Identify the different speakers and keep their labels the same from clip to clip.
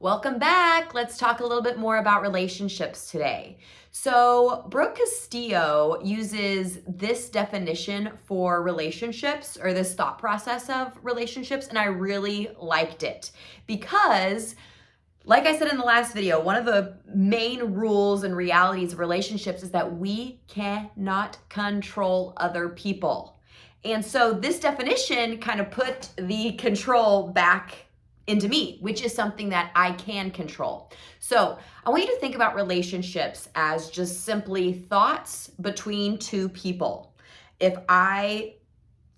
Speaker 1: Welcome back. Let's talk a little bit more about relationships today. So, Brooke Castillo uses this definition for relationships, or this thought process of relationships, and I really liked it because, like I said in the last video, one of the main rules and realities of relationships is that we cannot control other people. And so this definition kind of put the control back into me, which is something that I can control. So I want you to think about relationships as just simply thoughts between two people. If I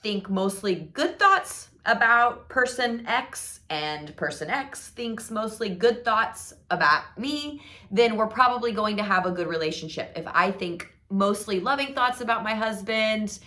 Speaker 1: think mostly good thoughts about person X and person X thinks mostly good thoughts about me, then we're probably going to have a good relationship. If I think mostly loving thoughts about my husband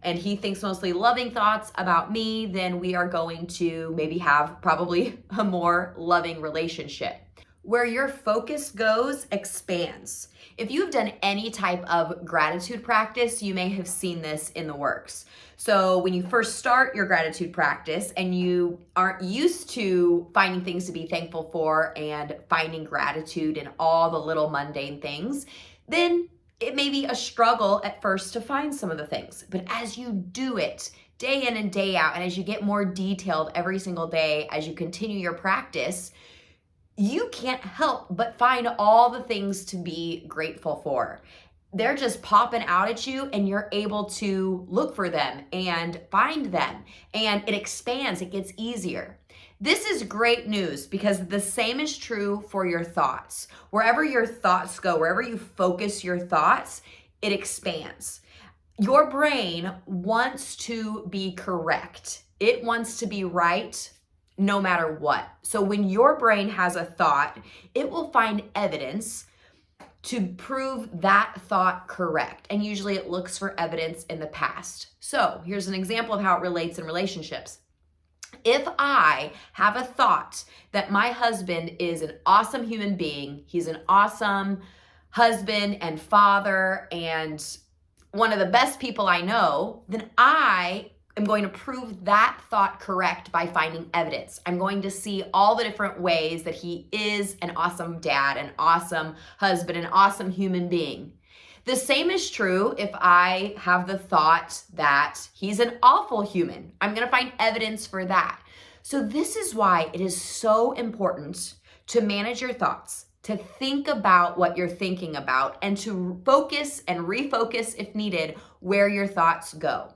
Speaker 1: and he thinks mostly loving thoughts about me, then we are going to maybe have probably a more loving relationship. Where your focus goes expands. If you've done any type of gratitude practice, you may have seen this in the works. So when you first start your gratitude practice and you aren't used to finding things to be thankful for and finding gratitude in all the little mundane things, then it may be a struggle at first to find some of the things. But as you do it day in and day out, and as you get more detailed every single day, as you continue your practice, you can't help but find all the things to be grateful for. They're just popping out at you and you're able to look for them and find them, and it expands, it gets easier. This is great news because the same is true for your thoughts. Wherever your thoughts go, wherever you focus your thoughts, it expands. Your brain wants to be correct. It wants to be right no matter what. So when your brain has a thought, it will find evidence to prove that thought correct. And usually it looks for evidence in the past. So here's an example of how it relates in relationships. If I have a thought that my husband is an awesome human being, he's an awesome husband and father and one of the best people I know, then I am going to prove that thought correct by finding evidence. I'm going to see all the different ways that he is an awesome dad, an awesome husband, an awesome human being. The same is true if I have the thought that he's an awful human. I'm going to find evidence for that. So this is why it is so important to manage your thoughts, to think about what you're thinking about, and to focus and refocus if needed where your thoughts go.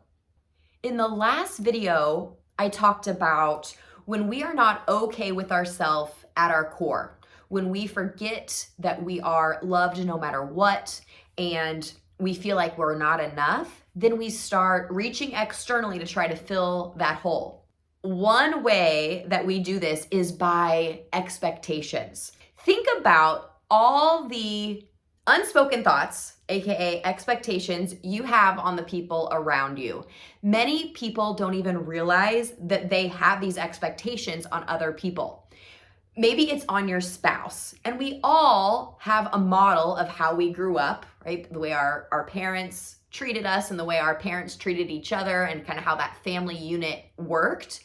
Speaker 1: In the last video, I talked about when we are not okay with ourselves at our core, when we forget that we are loved no matter what, and we feel like we're not enough, then we start reaching externally to try to fill that hole. One way that we do this is by expectations. Think about all the unspoken thoughts, aka expectations, you have on the people around you. Many people don't even realize that they have these expectations on other people. Maybe it's on your spouse, and we all have a model of how we grew up, right? The way our parents treated us and the way our parents treated each other and kind of how that family unit worked.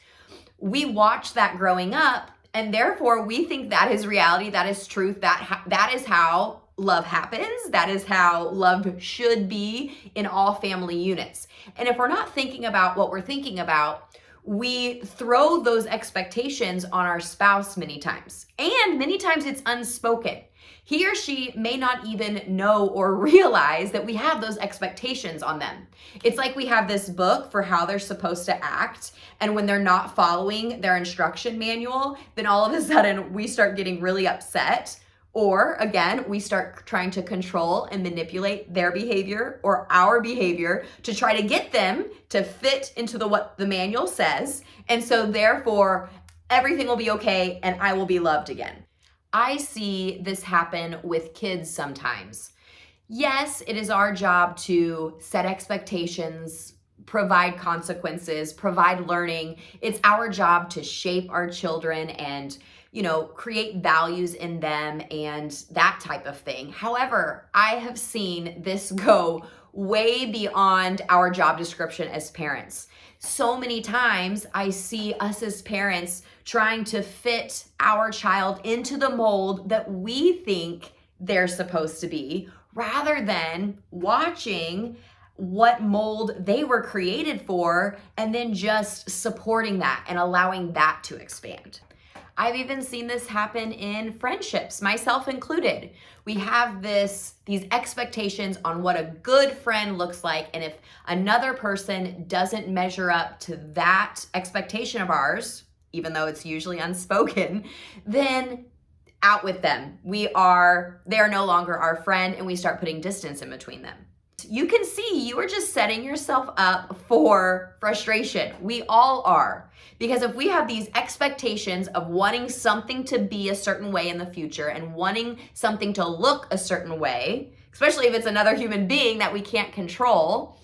Speaker 1: We watched that growing up, and therefore we think that is reality, that is truth, that is how love happens. That is how love should be in all family units. And if we're not thinking about what we're thinking about, we throw those expectations on our spouse many times. And many times it's unspoken. He or she may not even know or realize that we have those expectations on them. It's like we have this book for how they're supposed to act, and when they're not following their instruction manual, then all of a sudden we start getting really upset. Or again, we start trying to control and manipulate their behavior or our behavior to try to get them to fit into what the manual says. And so therefore, everything will be okay and I will be loved again. I see this happen with kids sometimes. Yes, it is our job to set expectations, provide consequences, provide learning. It's our job to shape our children and create values in them and that type of thing. However, I have seen this go way beyond our job description as parents. So many times I see us as parents trying to fit our child into the mold that we think they're supposed to be, rather than watching what mold they were created for and then just supporting that and allowing that to expand. I've even seen this happen in friendships, myself included. We have these expectations on what a good friend looks like, and if another person doesn't measure up to that expectation of ours, even though it's usually unspoken, then out with them. They are no longer our friend, and we start putting distance in between them. You can see you are just setting yourself up for frustration. We all are. Because if we have these expectations of wanting something to be a certain way in the future and wanting something to look a certain way, especially if it's another human being that we can't control,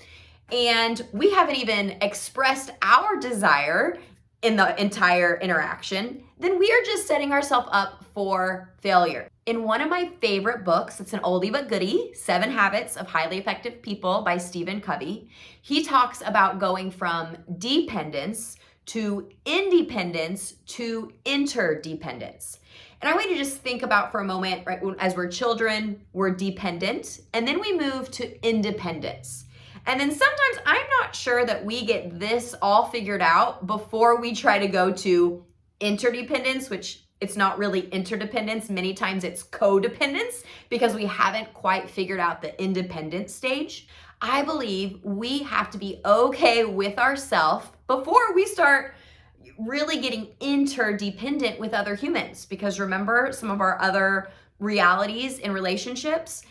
Speaker 1: and we haven't even expressed our desire in the entire interaction, then we are just setting ourselves up for failure. In one of my favorite books, it's an oldie but goodie, 7 Habits of Highly Effective People by Stephen Covey, he talks about going from dependence to independence to interdependence. And I want you to just think about for a moment, right, as we're children, we're dependent, and then we move to independence. And then sometimes I'm not sure that we get this all figured out before we try to go to interdependence, which it's not really interdependence. Many times it's codependence because we haven't quite figured out the independent stage. I believe we have to be okay with ourselves before we start really getting interdependent with other humans. Because remember, some of our other realities in relationships,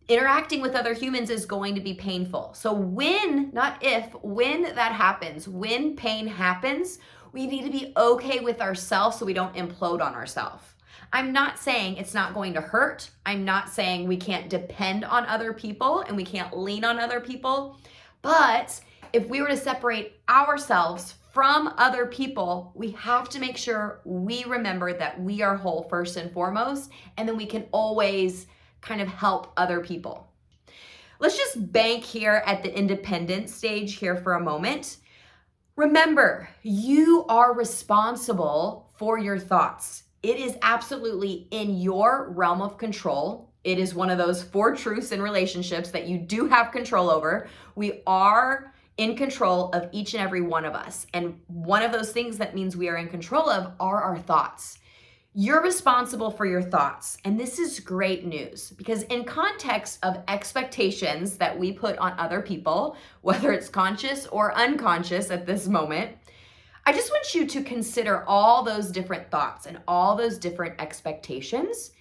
Speaker 1: interacting with other humans is going to be painful. So when, not if, when that happens, when pain happens, we need to be okay with ourselves so we don't implode on ourselves. I'm not saying it's not going to hurt. I'm not saying we can't depend on other people and we can't lean on other people. But if we were to separate ourselves from other people, we have to make sure we remember that we are whole first and foremost, and then we can always kind of help other people. Let's just bank here at the independent stage here for a moment. Remember, you are responsible for your thoughts. It is absolutely in your realm of control. It is one of those 4 truths in relationships that you do have control over. We are in control of each and every one of us. And one of those things that means we are in control of are our thoughts. You're responsible for your thoughts. And this is great news because in context of expectations that we put on other people, whether it's conscious or unconscious at this moment, I just want you to consider all those different thoughts and all those different expectations.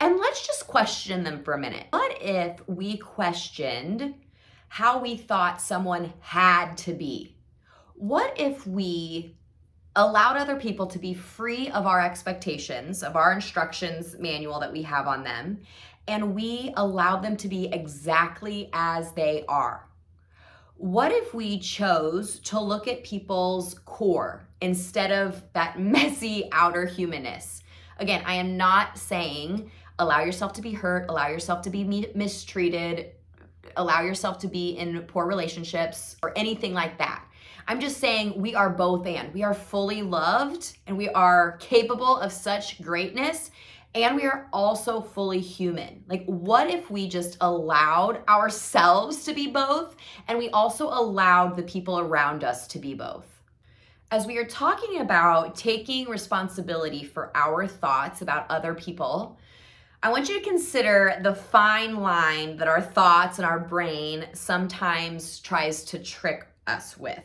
Speaker 1: And let's just question them for a minute. What if we questioned how we thought someone had to be? What if we allowed other people to be free of our expectations, of our instructions manual that we have on them, and we allowed them to be exactly as they are? What if we chose to look at people's core instead of that messy outer humanness? Again, I am not saying allow yourself to be hurt, allow yourself to be mistreated, allow yourself to be in poor relationships or anything like that. I'm just saying we are both and. We are fully loved and we are capable of such greatness, and we are also fully human. Like, what if we just allowed ourselves to be both and we also allowed the people around us to be both? As we are talking about taking responsibility for our thoughts about other people, I want you to consider the fine line that our thoughts and our brain sometimes tries to trick us with.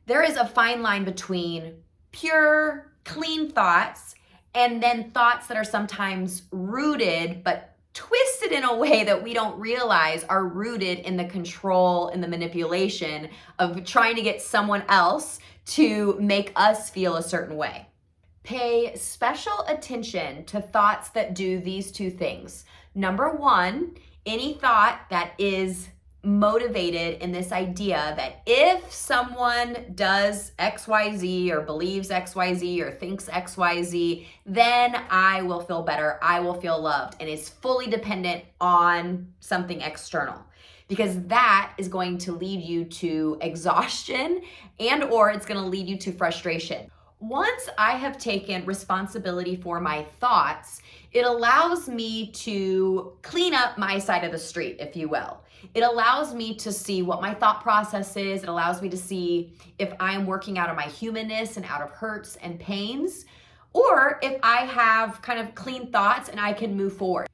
Speaker 1: There is a fine line between pure, clean thoughts and then thoughts that are sometimes rooted but twisted in a way that we don't realize are rooted in the control and the manipulation of trying to get someone else to make us feel a certain way. Pay special attention to thoughts that do these 2 things. Number 1, any thought that is motivated in this idea that if someone does XYZ or believes XYZ or thinks XYZ, then I will feel better, I will feel loved, and is fully dependent on something external. because that is going to lead you to exhaustion and or it's going to lead you to frustration. Once I have taken responsibility for my thoughts, it allows me to clean up my side of the street, if you will. It allows me to see what my thought process is. It allows me to see if I'm working out of my humanness and out of hurts and pains, or if I have kind of clean thoughts and I can move forward.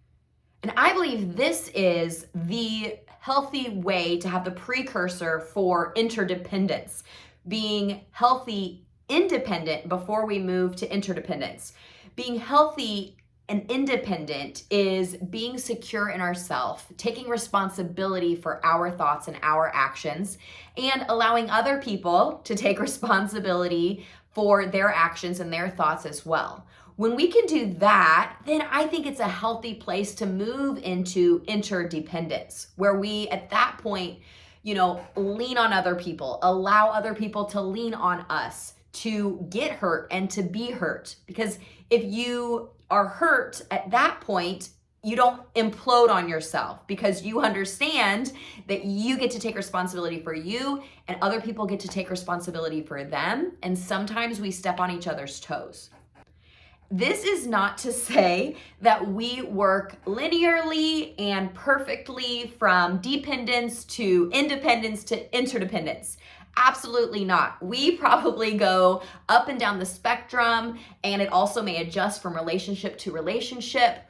Speaker 1: And I believe this is the healthy way to have the precursor for interdependence, being healthy independent before we move to interdependence. Being healthy and independent is being secure in ourselves, taking responsibility for our thoughts and our actions, and allowing other people to take responsibility for their actions and their thoughts as well. When we can do that, then I think it's a healthy place to move into interdependence, where we at that point, lean on other people, allow other people to lean on us to get hurt and to be hurt. Because if you are hurt at that point, you don't implode on yourself because you understand that you get to take responsibility for you and other people get to take responsibility for them. And sometimes we step on each other's toes. This is not to say that we work linearly and perfectly from dependence to independence to interdependence. Absolutely not. We probably go up and down the spectrum, and it also may adjust from relationship to relationship.